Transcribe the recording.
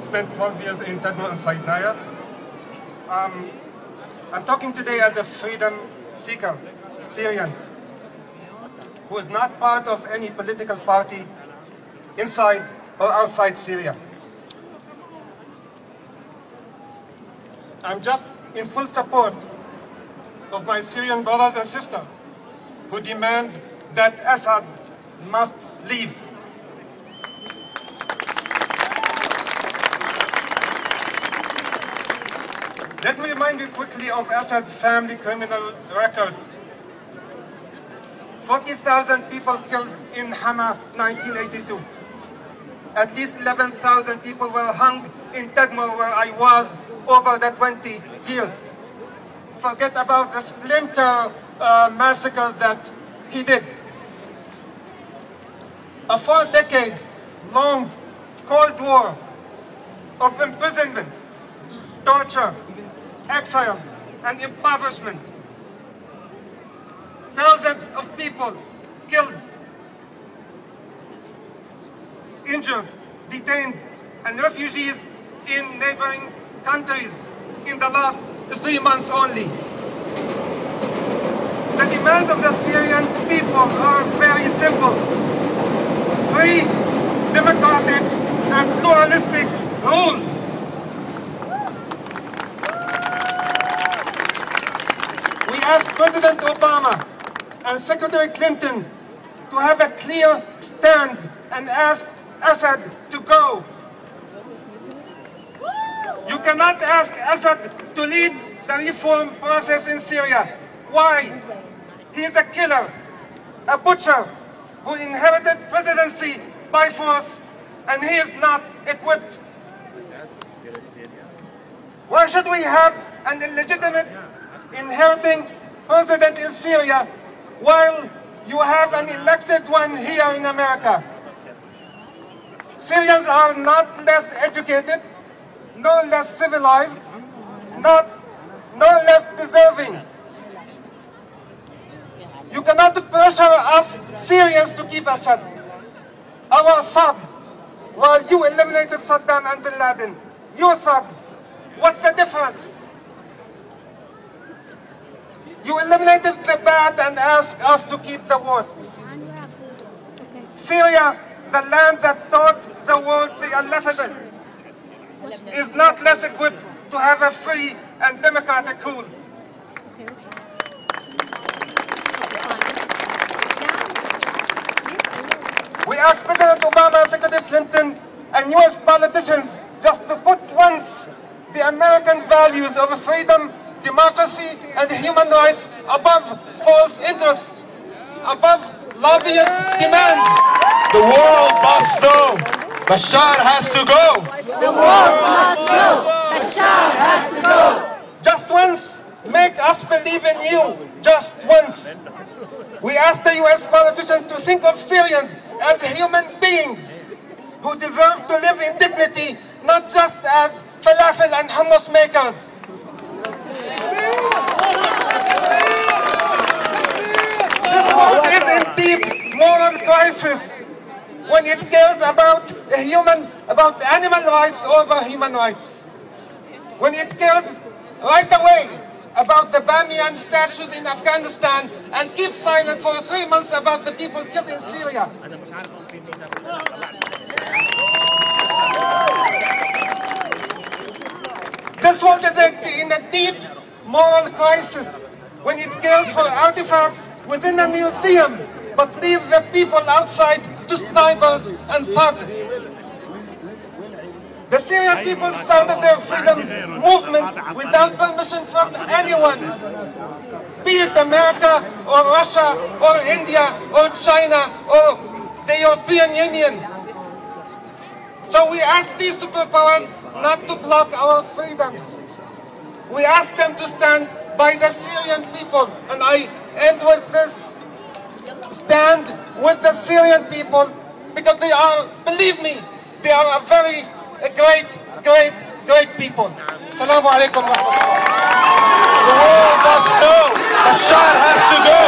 spent 12 years in Tadmor and Saidnaya. I'm talking today as a freedom seeker, Syrian, who is not part of any political party inside or outside Syria. I'm just in full support of my Syrian brothers and sisters who demand that Assad must leave. Let me remind you quickly of Assad's family criminal record. 40,000 people killed in Hama 1982. At least 11,000 people were hung in Tadmor, where I was, over the 20 years. Forget about the splinter massacres that he did. A 4-decade-long Cold War of imprisonment, torture, exile, and impoverishment. Thousands of people killed, injured, detained, and refugees in neighboring countries in the last 3 months only. The demands of the Syrian people are very simple. Free, democratic, and pluralistic rule. We ask President Obama and Secretary Clinton to have a clear stand and ask Assad to go. You cannot ask Assad to lead the reform process in Syria. Why? He is a killer, a butcher, who inherited presidency by force, and he is not equipped. Why should we have an illegitimate inheriting president in Syria while you have an elected one here in America? Syrians are not less educated, no less civilized, no less deserving. You cannot pressure us Syrians to keep Assad, our thug, while you eliminated Saddam and Bin Laden. Your thugs. What's the difference? You eliminated the bad and asked us to keep the worst. Syria, the land that taught the world the alphabet, is not less equipped to have a free and democratic rule. We ask President Obama, Secretary Clinton, and US politicians just to put once the American values of freedom, democracy, and human rights above false interests, above lobbyist demands. The world must know Bashar has to go. The world must know Bashar has to go. Just once, make us believe in you. Just once. We ask the US politicians to think of Syrians as human beings who deserve to live in dignity, not just as falafel and hummus makers. This world is in deep moral crisis when it cares about animal rights over human rights. When it cares right away about the Bamiyan statues in Afghanistan and keeps silent for 3 months about the people killed in Syria. This world is in a deep moral crisis when it cares for artifacts within a museum but leaves the people outside to snipers and thugs. The Syrian people started their freedom movement without permission from anyone, be it America or Russia or India or China or the European Union. So we ask these superpowers not to block our freedoms. We ask them to stand by the Syrian people, and I end with this. Stand with the Syrian people, because they are, believe me, they are a very great people. Assalamu alaikum wa rahmatullah. The world must know Bashar has to go.